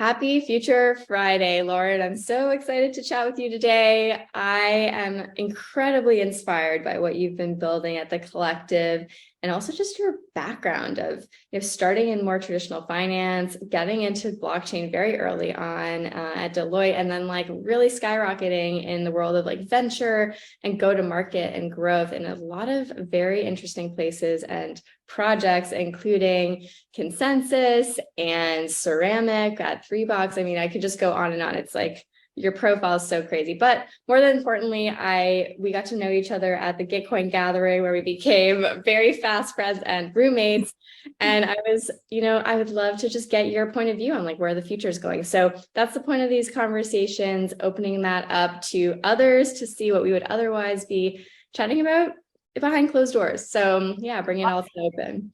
Happy Future Friday, Lauren. I'm so excited to chat with you today. I am incredibly inspired by what you've been building at the collective and also just your background of starting in more traditional finance, getting into blockchain very early on at Deloitte, and then like really skyrocketing in the world of like venture and go to market and growth in a lot of very interesting places and projects, including ConsenSys and Ceramic at 3Box. I mean, I could just go on and on. It's like your profile is so crazy. But more than importantly, we got to know each other at the Gitcoin gathering where we became very fast friends and roommates. And I would love to just get your point of view on like where the future is going. So that's the point of these conversations, opening that up to others to see what we would otherwise be chatting about behind closed doors. So yeah, bring it all to open.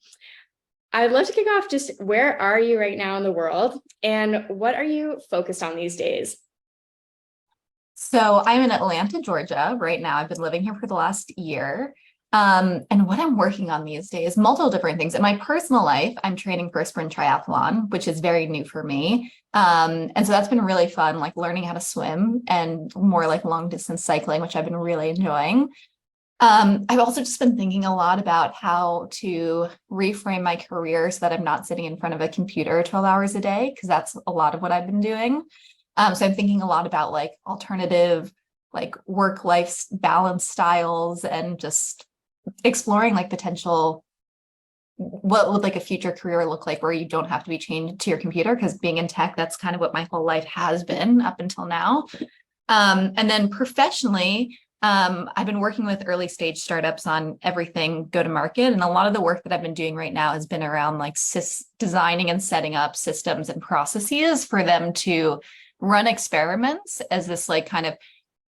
I'd love to kick off just where are you right now in the world and what are you focused on these days? So I'm in Atlanta, Georgia right now. I've been living here for the last year. And what I'm working on these days, multiple different things. In my personal life, I'm training for a sprint triathlon, which is very new for me. And so that's been really fun, like learning how to swim and more like long distance cycling, which I've been really enjoying. I've also just been thinking a lot about how to reframe my career so that I'm not sitting in front of a computer 12 hours a day, because that's a lot of what I've been doing. So I'm thinking a lot about like alternative, like work-life balance styles and just exploring like potential, what would like a future career look like where you don't have to be chained to your computer? Because being in tech, that's kind of what my whole life has been up until now. And then professionally, I've been working with early stage startups on everything go to market. And a lot of the work that I've been doing right now has been around like designing and setting up systems and processes for them to run experiments as this like kind of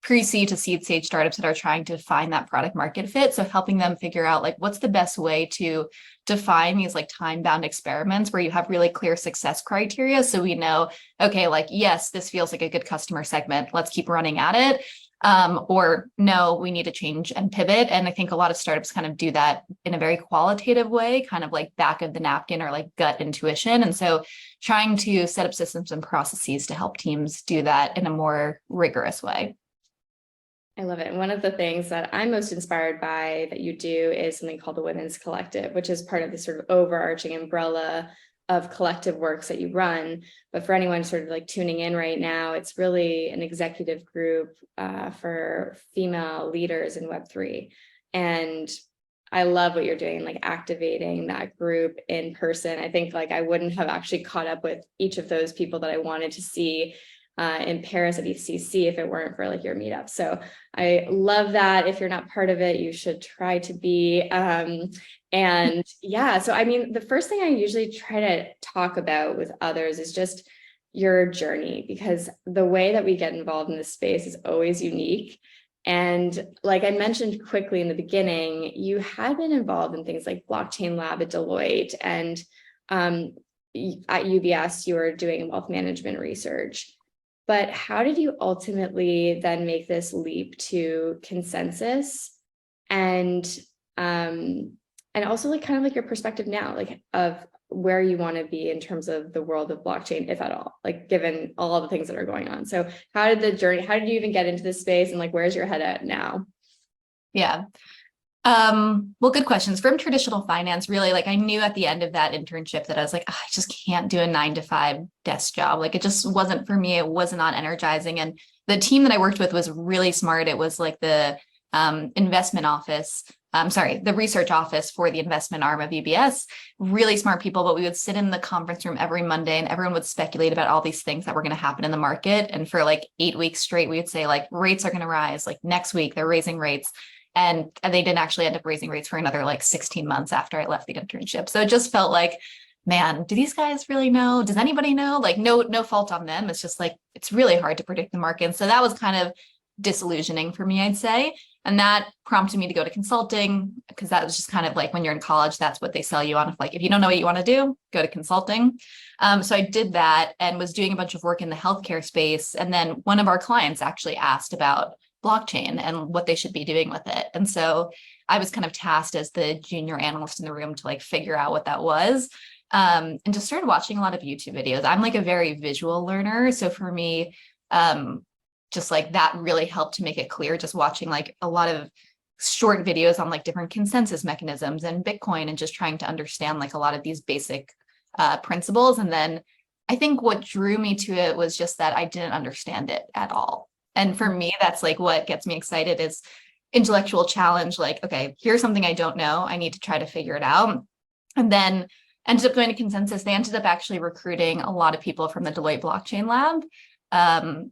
pre-seed to seed stage startups that are trying to find that product market fit. So helping them figure out like what's the best way to define these like time-bound experiments where you have really clear success criteria. So we know, okay, like, yes, this feels like a good customer segment. Let's keep running at it. Or no, we need to change and pivot. And I think a lot of startups kind of do that in a very qualitative way, kind of like back of the napkin or like gut intuition. And so trying to set up systems and processes to help teams do that in a more rigorous way. I love it. And one of the things that I'm most inspired by that you do is something called the Women's Collective, which is part of the sort of overarching umbrella of collective works that you run. But for anyone sort of like tuning in right now, it's really an executive group for female leaders in Web3. And I love what you're doing, like activating that group in person. I think like I wouldn't have actually caught up with each of those people that I wanted to see in Paris at ECC if it weren't for like your meetup. So I love that. If you're not part of it, you should try to be. And yeah, so I mean, the first thing I usually try to talk about with others is just your journey, because the way that we get involved in this space is always unique. And like I mentioned quickly in the beginning, you had been involved in things like Blockchain Lab at Deloitte, and at UBS, you were doing wealth management research. But how did you ultimately then make this leap to ConsenSys, and also like kind of like your perspective now, like of where you want to be in terms of the world of blockchain, if at all, like given all the things that are going on. So how did you even get into this space, and like where's your head at now? Yeah. Well, good questions. From traditional finance, really, like I knew at the end of that internship that I was like, I just can't do a 9-to-5 desk job. Like it just wasn't for me. It was not energizing. And the team that I worked with was really smart. It was like the investment office. The research office for the investment arm of UBS, really smart people, but we would sit in the conference room every Monday and everyone would speculate about all these things that were going to happen in the market. And for like 8 weeks straight, we would say like rates are going to rise, like next week they're raising rates. And they didn't actually end up raising rates for another like 16 months after I left the internship. So it just felt like, man, do these guys really know? Does anybody know? Like no fault on them. It's just like, it's really hard to predict the market. And so that was kind of disillusioning for me, I'd say. And that prompted me to go to consulting, because that was just kind of like when you're in college, that's what they sell you on. Like, if you don't know what you want to do, go to consulting. So I did that and was doing a bunch of work in the healthcare space. And then one of our clients actually asked about blockchain and what they should be doing with it. And so I was kind of tasked as the junior analyst in the room to like figure out what that was. and just started watching a lot of YouTube videos. I'm like a very visual learner. So for me, just like that really helped to make it clear, just watching like a lot of short videos on like different consensus mechanisms and Bitcoin and just trying to understand like a lot of these basic principles. And then I think what drew me to it was just that I didn't understand it at all. And for me, that's like what gets me excited is intellectual challenge. Like, okay, here's something I don't know. I need to try to figure it out. And then ended up going to ConsenSys. They ended up actually recruiting a lot of people from the Deloitte blockchain lab.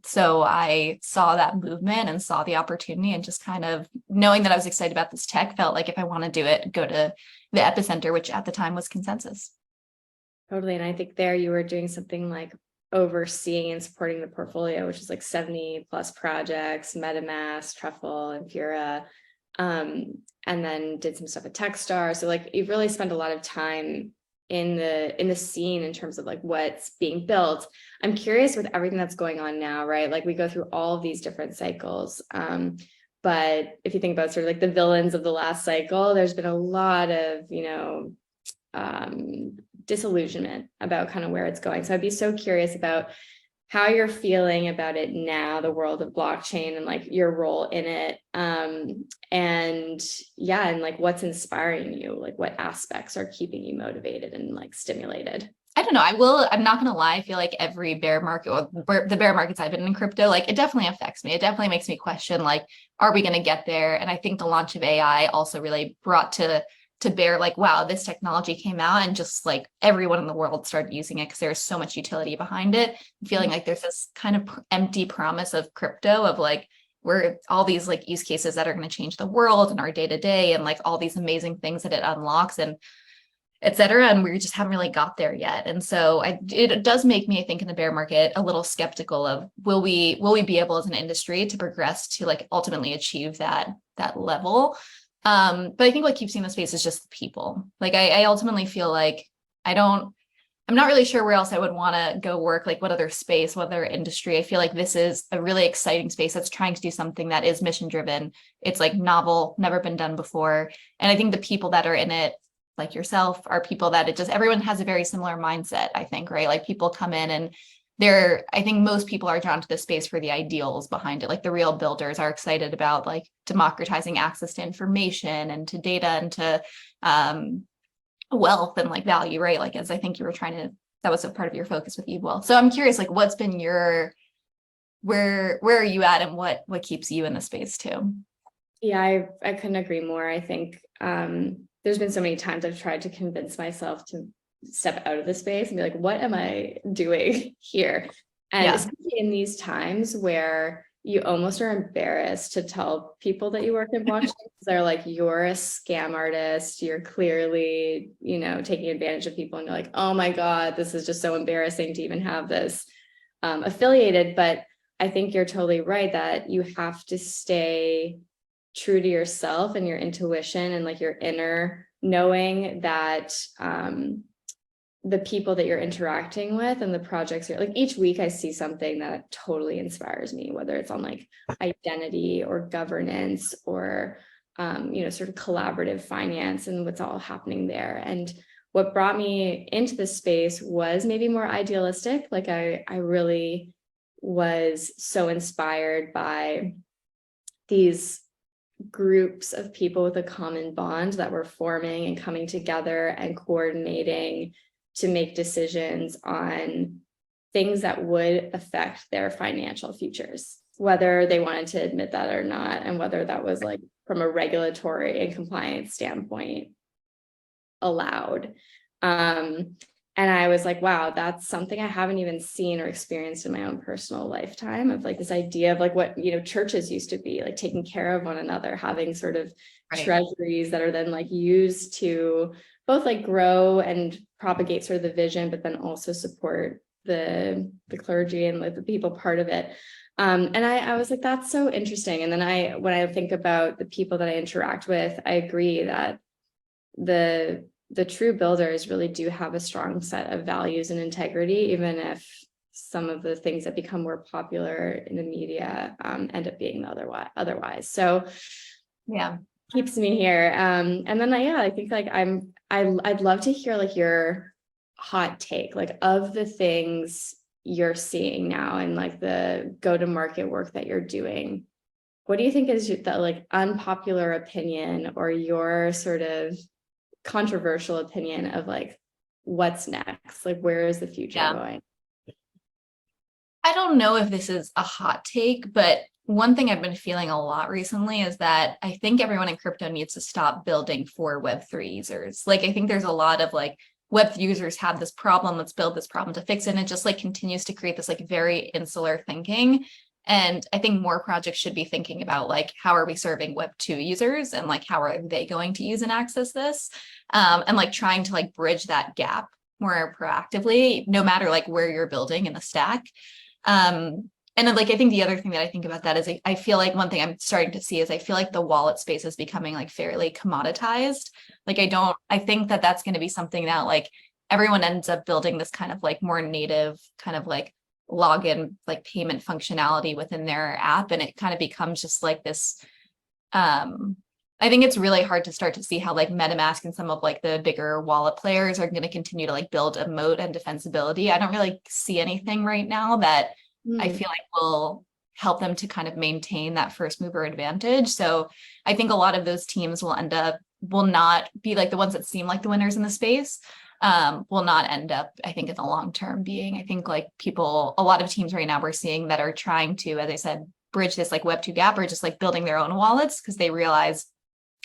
So I saw that movement and saw the opportunity, and just kind of knowing that I was excited about this tech, felt like if I want to do it, go to the epicenter, which at the time was ConsenSys. Totally. And I think there you were doing something like overseeing and supporting the portfolio, which is like 70 plus projects, MetaMask, Truffle, and Pura, and then did some stuff at Techstars. So like you've really spent a lot of time in the scene in terms of like what's being built. I'm curious with everything that's going on now, right? Like we go through all of these different cycles. But if you think about sort of like the villains of the last cycle, there's been a lot of, disillusionment about kind of where it's going. So I'd be so curious about how you're feeling about it now, the world of blockchain and like your role in it. And like what's inspiring you, like what aspects are keeping you motivated and like stimulated? I don't know. I'm not going to lie. I feel like every bear market, or the bear markets I've been in crypto, like it definitely affects me. It definitely makes me question, like, are we going to get there? And I think the launch of AI also really brought to bear, like, wow, this technology came out and just like everyone in the world started using it because there's so much utility behind it. Feeling like there's this kind of empty promise of crypto of like, where all these like use cases that are going to change the world and our day to day, and like all these amazing things that it unlocks and et cetera. And we just haven't really got there yet. And so it does make me, I think, in the bear market a little skeptical of will we be able as an industry to progress to like ultimately achieve that level. But I think what keeps me in the space is just the people. Like I ultimately feel like I'm not really sure where else I would want to go work, like what other space, what other industry. I feel like this is a really exciting space that's trying to do something that is mission driven. It's like novel, never been done before. And I think the people that are in it, like yourself, are people that everyone has a very similar mindset, I think, right? Like people come in and I think most people are drawn to the space for the ideals behind it. Like the real builders are excited about like democratizing access to information and to data and to wealth and like value, right? Like, as I think you were that was a part of your focus with Evewell. So I'm curious, like what's been where are you at, and what keeps you in the space too? Yeah, I couldn't agree more. I think there's been so many times I've tried to convince myself to step out of the space and be like, what am I doing here? And especially in these times where you almost are embarrassed to tell people that you work in blockchain, because they're like, you're a scam artist, you're clearly, taking advantage of people, and you're like, oh my God, this is just so embarrassing to even have this affiliated. But I think you're totally right that you have to stay true to yourself and your intuition and like your inner knowing that the people that you're interacting with and the projects like each week I see something that totally inspires me, whether it's on like identity or governance or sort of collaborative finance and what's all happening there. And what brought me into this space was maybe more idealistic. Like I really was so inspired by these groups of people with a common bond that were forming and coming together and coordinating to make decisions on things that would affect their financial futures, whether they wanted to admit that or not, and whether that was like from a regulatory and compliance standpoint allowed. And I was like, wow, that's something I haven't even seen or experienced in my own personal lifetime, of like this idea of like what, churches used to be, like taking care of one another, having sort of treasuries that are then like used to both like grow and propagate sort of the vision, but then also support the clergy and like the people part of it. And I was like, that's so interesting. And then when I think about the people that I interact with, I agree that the true builders really do have a strong set of values and integrity, even if some of the things that become more popular in the media end up being otherwise. So yeah, keeps me here. And then I think like I'd love to hear like your hot take, like of the things you're seeing now and like the go-to-market work that you're doing, what do you think is the like unpopular opinion or your sort of controversial opinion of like what's next? Like where is the future going? I don't know if this is a hot take, but one thing I've been feeling a lot recently is that I think everyone in crypto needs to stop building for Web3 users. Like, I think there's a lot of like Web3 users have this problem, let's build this problem to fix it. And it just like continues to create this like very insular thinking. And I think more projects should be thinking about like, how are we serving Web2 users and like, how are they going to use and access this? And like trying to like bridge that gap more proactively, no matter like where you're building in the stack. And then, like, I think the other thing that I think about that is I feel like one thing I'm starting to see is I feel like the wallet space is becoming like fairly commoditized. Like, I think that that's going to be something that like everyone ends up building this kind of like more native kind of like login, like payment functionality within their app. And it kind of becomes just like this, I think it's really hard to start to see how like MetaMask and some of like the bigger wallet players are going to continue to like build a moat and defensibility. I don't really see anything right now that I feel like will help them to kind of maintain that first mover advantage. So I think a lot of those teams will not be like the ones that seem like the winners in the space, will not end up, I think, in the long term I think like a lot of teams right now we're seeing that are trying to, as I said, bridge this like Web2 gap or just like building their own wallets because they realize,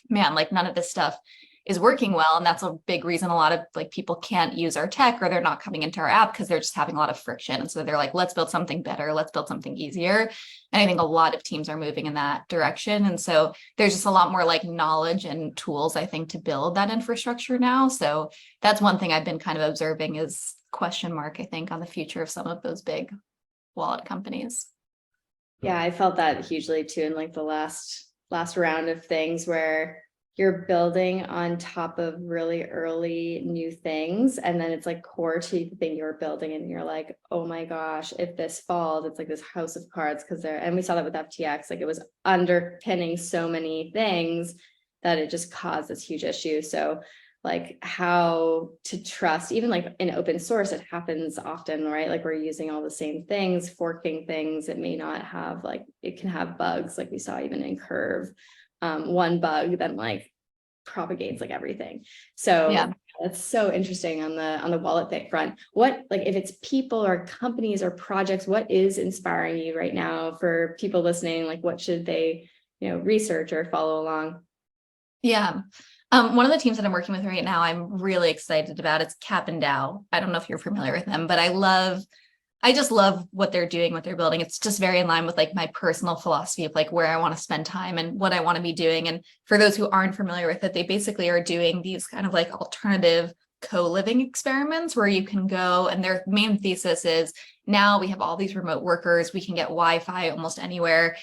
man, like none of this stuff is working well. And that's a big reason a lot of like people can't use our tech or they're not coming into our app because they're just having a lot of friction. And so they're like, let's build something better. Let's build something easier. And I think a lot of teams are moving in that direction. And so there's just a lot more like knowledge and tools, I think, to build that infrastructure now. So that's one thing I've been kind of observing is question mark, I think, on the future of some of those big wallet companies. Yeah, I felt that hugely too in like the last round of things where you're building on top of really early new things. And then it's like core to the thing you're building. And you're like, oh my gosh, if this falls, it's like this house of cards. And we saw that with FTX, like it was underpinning so many things that it just caused this huge issue. So like how to trust, even like in open source, it happens often, right? Like we're using all the same things, forking things. It may not have like, it can have bugs like we saw even in Curve. One bug then like propagates like everything. So yeah, that's so interesting on the wallet front. What, like if it's people or companies or projects, what is inspiring you right now for people listening? Like what should they, research or follow along? Yeah. One of the teams that I'm working with right now, I'm really excited about. It's Cap and Dow. I don't know if you're familiar with them, but I just love what they're doing, what they're building. It's just very in line with like my personal philosophy of like where I want to spend time and what I want to be doing. And for those who aren't familiar with it, they basically are doing these kind of like alternative co-living experiments where you can go, and their main thesis is now we have all these remote workers, we can get Wi-Fi almost anywhere.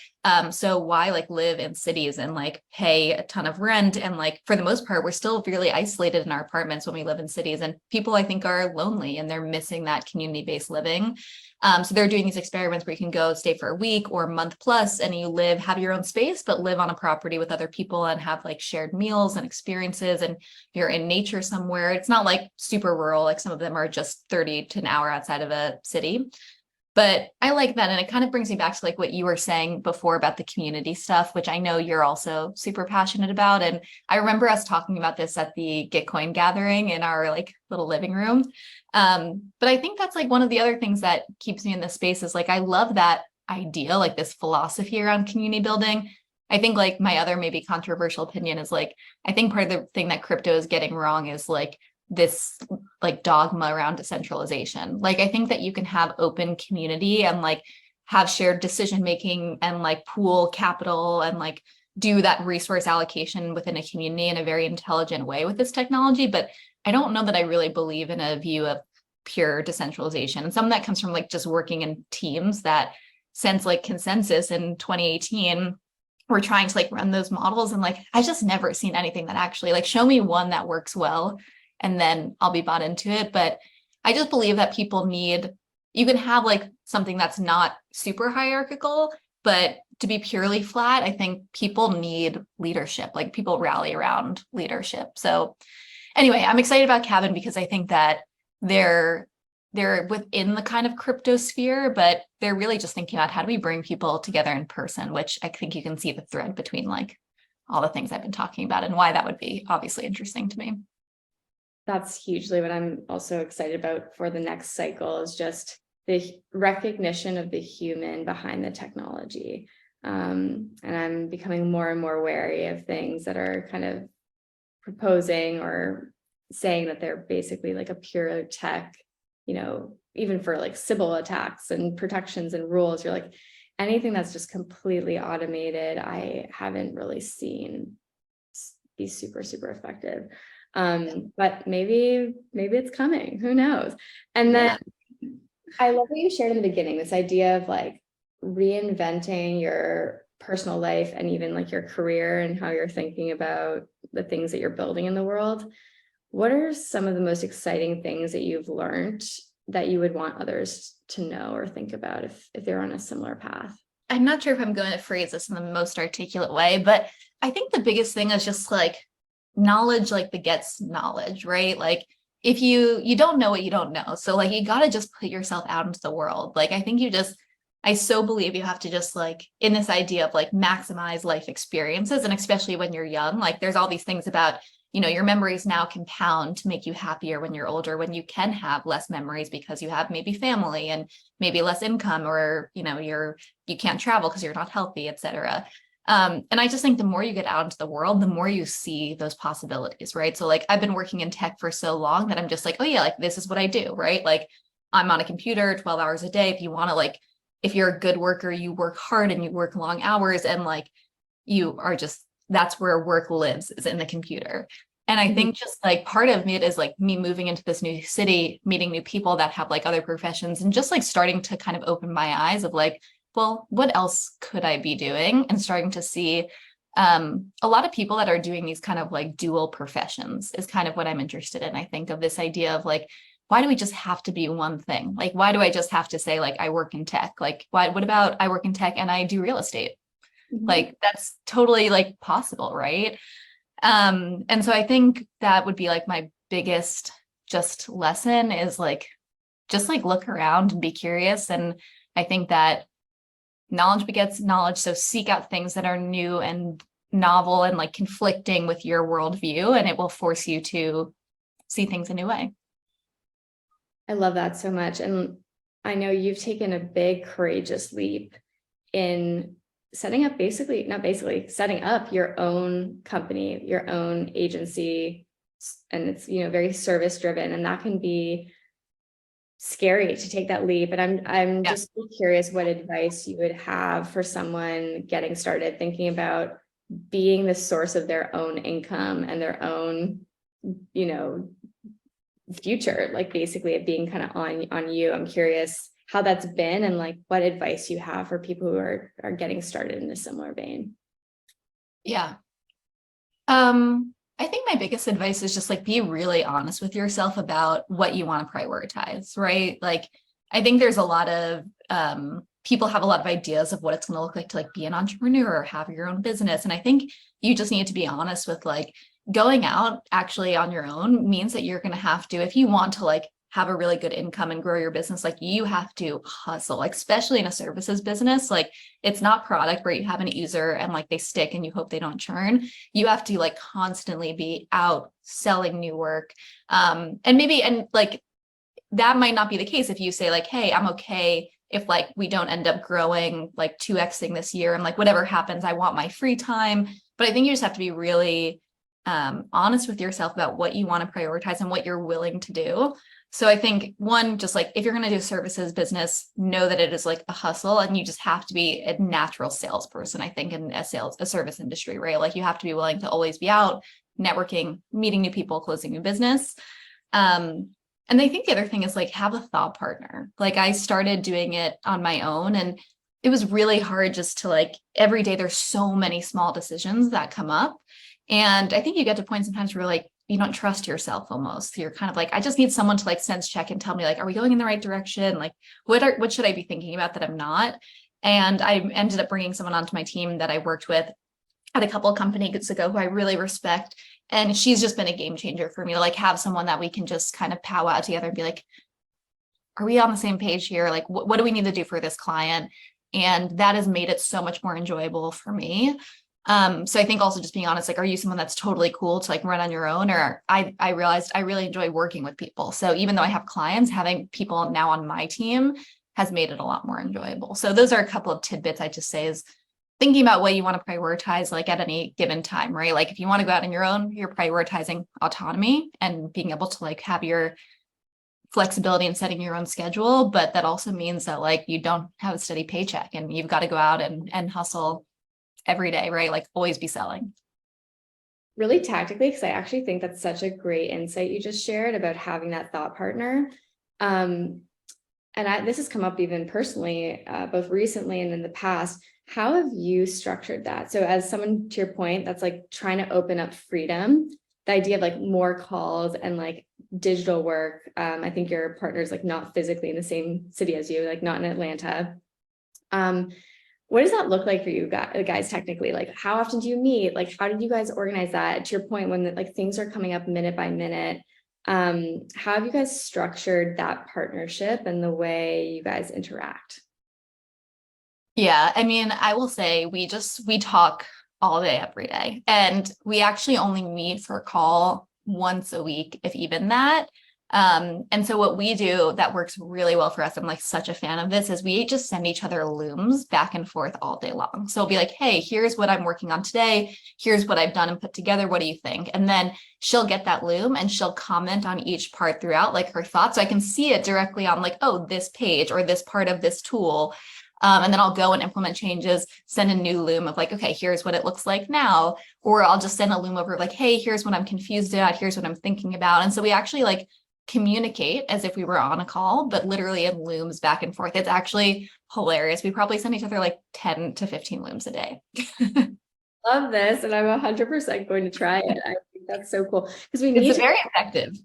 So why like live in cities and like pay a ton of rent? And like for the most part, we're still really isolated in our apartments when we live in cities, and people I think are lonely and they're missing that community-based living. So they're doing these experiments where you can go stay for a week or a month plus, and you have your own space, but live on a property with other people and have like shared meals and experiences, and you're in nature somewhere. It's not like super rural, like some of them are just 30 to an hour outside of a city. But I like that. And it kind of brings me back to like what you were saying before about the community stuff, which I know you're also super passionate about. And I remember us talking about this at the Gitcoin gathering in our like little living room. But I think that's like one of the other things that keeps me in this space is like, I love that idea, like this philosophy around community building. I think like my other maybe controversial opinion is like, I think part of the thing that crypto is getting wrong is like this like dogma around decentralization. Like I think that you can have open community and like have shared decision making and like pool capital and like do that resource allocation within a community in a very intelligent way with this technology. But I don't know that I really believe in a view of pure decentralization. And some of that comes from like just working in teams that since like ConsenSys in 2018, we're trying to like run those models. And like, I just never seen anything that actually like show me one that works well, and then I'll be bought into it. But I just believe that you can have like something that's not super hierarchical, but to be purely flat, I think people need leadership, like people rally around leadership. So anyway, I'm excited about Cabin because I think that they're within the kind of crypto sphere, but they're really just thinking about how do we bring people together in person, which I think you can see the thread between like all the things I've been talking about and why that would be obviously interesting to me. That's hugely what I'm also excited about for the next cycle, is just the recognition of the human behind the technology. And I'm becoming more and more wary of things that are kind of proposing or saying that they're basically like a pure tech, even for like Sybil attacks and protections and rules, you're like, anything that's just completely automated, I haven't really seen be super, super effective. But maybe it's coming, who knows? And then I love what you shared in the beginning, this idea of like reinventing your personal life and even like your career and how you're thinking about the things that you're building in the world. What are some of the most exciting things that you've learned that you would want others to know or think about if they're on a similar path? I'm not sure if I'm going to phrase this in the most articulate way, but I think the biggest thing is just like knowledge, like begets knowledge, right? Like if you don't know what you don't know. So like you got to just put yourself out into the world. Like I so believe you have to just like in this idea of like maximize life experiences. And especially when you're young, like there's all these things about, your memories now compound to make you happier when you're older, when you can have less memories because you have maybe family and maybe less income, or, you can't travel because you're not healthy, et cetera. And I just think the more you get out into the world, the more you see those possibilities, right? So like I've been working in tech for so long that I'm just like, oh yeah, like this is what I do, right? Like I'm on a computer 12 hours a day. If you want to like, if you're a good worker, you work hard and you work long hours, and like you are just, that's where work lives, is in the computer. And I think just like part of it is like me moving into this new city, meeting new people that have like other professions, and just like starting to kind of open my eyes of like, well, what else could I be doing? And starting to see a lot of people that are doing these kind of like dual professions is kind of what I'm interested in. I think of this idea of like, why do we just have to be one thing? Like, why do I just have to say like I work in tech? Like, what about I work in tech and I do real estate? Like that's totally like possible, right? And so I think that would be like my biggest just lesson is like, just like look around and be curious. And I think that knowledge begets knowledge. So seek out things that are new and novel and like conflicting with your worldview, and it will force you to see things a new way. I love that so much. And I know you've taken a big, courageous leap in setting up setting up your own company, your own agency. And it's, very service driven, and that can be scary to take that leap. And I'm just curious what advice you would have for someone getting started, thinking about being the source of their own income and their own, future, like basically it being kind of on you. I'm curious how that's been and like what advice you have for people who are getting started in a similar vein. Yeah. I think my biggest advice is just like be really honest with yourself about what you want to prioritize, right? Like I think there's a lot of people have a lot of ideas of what it's going to look like to like be an entrepreneur or have your own business. And I think you just need to be honest with like going out actually on your own means that you're going to have to, if you want to like have a really good income and grow your business, like you have to hustle, like, especially in a services business. Like it's not product where you have an user and like they stick and you hope they don't churn. You have to like constantly be out selling new work. And like that might not be the case if you say like, hey, I'm okay if like we don't end up growing like 2xing this year and like whatever happens, I want my free time. But I think you just have to be really honest with yourself about what you want to prioritize and what you're willing to do. So I think one, just like if you're going to do services business, know that it is like a hustle, and you just have to be a natural salesperson. I think in a service industry, right? Like you have to be willing to always be out networking, meeting new people, closing new business. And I think the other thing is like have a thought partner. Like I started doing it on my own, and it was really hard just to like every day there's so many small decisions that come up. And I think you get to points sometimes where like you don't trust yourself almost. You're kind of like, I just need someone to like sense check and tell me like, are we going in the right direction? Like what should I be thinking about that I'm not? And I ended up bringing someone onto my team that I worked with at a couple of companies ago who I really respect. And she's just been a game changer for me to like have someone that we can just kind of powwow together and be like, are we on the same page here? Like, what do we need to do for this client? And that has made it so much more enjoyable for me. So I think also just being honest, like, are you someone that's totally cool to like run on your own? Or I realized I really enjoy working with people. So even though I have clients, having people now on my team has made it a lot more enjoyable. So those are a couple of tidbits I just say is thinking about what you want to prioritize like at any given time, right? Like if you want to go out on your own, you're prioritizing autonomy and being able to like have your flexibility in setting your own schedule, but that also means that like you don't have a steady paycheck and you've got to go out and hustle every day, right? Like always be selling. Really tactically, because I actually think that's such a great insight you just shared about having that thought partner. And this has come up even personally, both recently and in the past. How have you structured that? So as someone, to your point, that's like trying to open up freedom, the idea of like more calls and like digital work. I think your partner's like not physically in the same city as you, like not in Atlanta. What does that look like for you guys technically? Like how often do you meet? Like how did you guys organize that? To your point, when like things are coming up minute by minute, how have you guys structured that partnership and the way you guys interact? Yeah, I mean, I will say we talk all day, every day. And we actually only meet for a call once a week, if even that. And so what we do that works really well for us, I'm like such a fan of this, is we just send each other looms back and forth all day long. So it'll be like, hey, here's what I'm working on today. Here's what I've done and put together. What do you think? And then she'll get that loom and she'll comment on each part throughout, like her thoughts. So I can see it directly on like, oh, this page or this part of this tool. And then I'll go and implement changes, send a new loom of like, okay, here's what it looks like now. Or I'll just send a loom over like, hey, here's what I'm confused about. Here's what I'm thinking about. And so we actually like communicate as if we were on a call, but literally in looms back and forth. It's actually hilarious. We probably send each other like 10 to 15 looms a day. Love this. And I'm 100% going to try it. I think that's so cool because we It's need to very effective.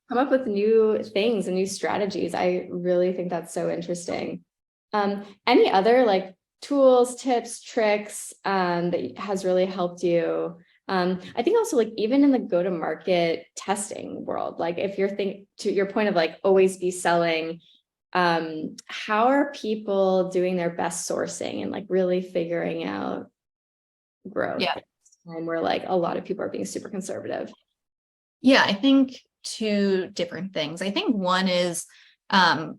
come up with new things and new strategies. I really think that's so interesting. Any other like tools, tips, tricks that has really helped you? I think also like even in the go-to-market testing world, like if you're to your point of like always be selling, how are people doing their best sourcing and like really figuring out growth? Yeah. And where like a lot of people are being super conservative. Yeah, I think two different things. I think one is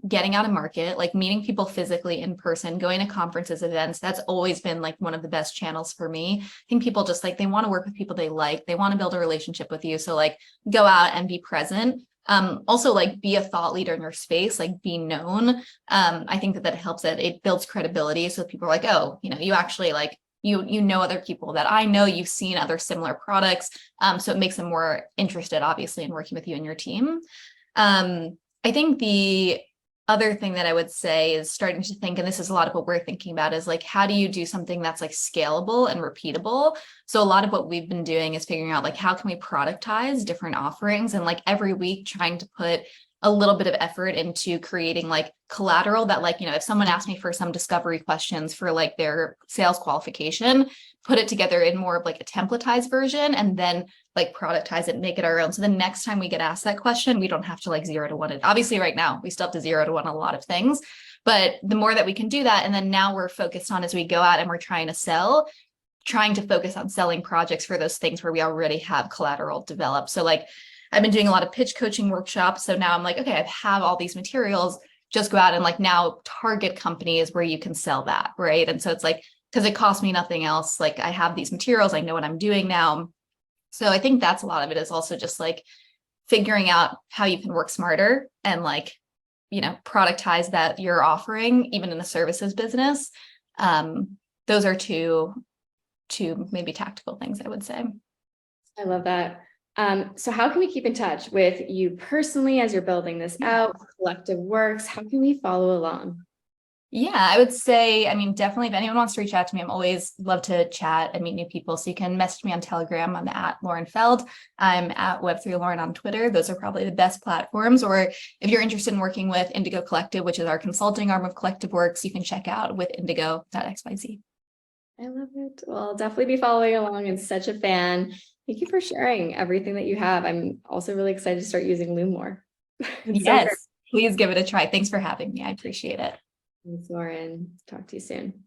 getting out of market, like meeting people physically in person, going to conferences, events. That's always been like one of the best channels for me. I think people just like, they want to work with people they like, they want to build a relationship with you. So like go out and be present. Also like be a thought leader in your space, like be known. I think that helps it builds credibility. So people are like, oh, you actually like, you know other people that I know, you've seen other similar products. So it makes them more interested, obviously, in working with you and your team. I think the other thing that I would say is starting to think, and this is a lot of what we're thinking about, is like, how do you do something that's like scalable and repeatable? So a lot of what we've been doing is figuring out like, how can we productize different offerings and like every week trying to put a little bit of effort into creating like collateral that like, if someone asked me for some discovery questions for like their sales qualification, put it together in more of like a templatized version and then like productize it, make it our own. So the next time we get asked that question, we don't have to like 0 to 1 it. Obviously right now we still have to 0 to 1 a lot of things, but the more that we can do that, and then now we're focused on as we go out and we're trying to focus on selling projects for those things where we already have collateral developed. So like I've been doing a lot of pitch coaching workshops. So now I'm like, okay, I have all these materials, just go out and like now target companies where you can sell that, right? And so it's like, because it costs me nothing else. Like I have these materials, I know what I'm doing now. So I think that's a lot of it is also just like figuring out how you can work smarter and like, productize that you're offering, even in the services business. Those are two maybe tactical things I would say. I love that. So how can we keep in touch with you personally as you're building this out, collective works? How can we follow along? Yeah, I would say, definitely if anyone wants to reach out to me, I'm always love to chat and meet new people. So you can message me on Telegram. I'm at Lauren Feld. I'm at Web3Lauren on Twitter. Those are probably the best platforms. Or if you're interested in working with Indigo Collective, which is our consulting arm of Collective Works, you can check out with indigo.xyz. I love it. Well, I'll definitely be following along and such a fan. Thank you for sharing everything that you have. I'm also really excited to start using Loom more. It's so great. Yes, please give it a try. Thanks for having me. I appreciate it. Thanks, Lauren. Talk to you soon.